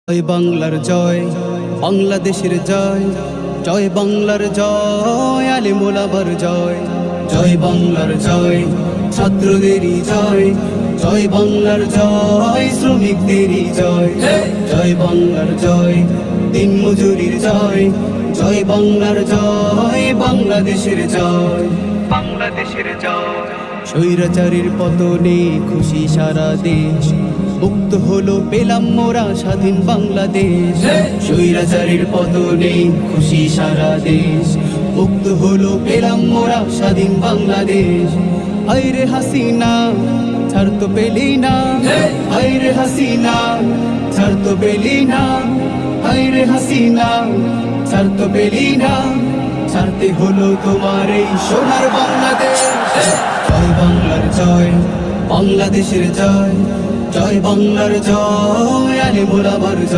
জয় বাংলার জয়, বাংলাদেশের জয়, জয় বাংলার জয়, আলেমুল আমার জয়। জয় বাংলার জয়, ছাত্রদেরই জয়, জয় বাংলার জয়, শ্রমিকদেরই জয়। জয় বাংলার জয়, দিন মজুরির জয়, জয় বাংলার জয়, বাংলাদেশের জয়, বাংলাদেশের জয়। স্বৈরাচারীর পতনে খুশি সারা দেশ, মুক্ত হলো পেলাম মোরা স্বাধীন বাংলাদেশ। স্বৈরাচারীর পতনে খুশি সারা দেশ, মুক্ত হলো পেলাম মোরা স্বাধীন বাংলাদেশ। হায়রে হাসিনা ছাড় তো পেলি না, হায়রে হাসিনা ছাড় তো পেলি না, হায়রে হাসিনা ছাড় তো পেলি না, ছাড়তে হলো তোমার এই সোনার বাংলাদেশ। জয় বাংলার জয়, বাংলাদেশের জয়, জয় বাংলার জয়, আলেমুল আমার জয়।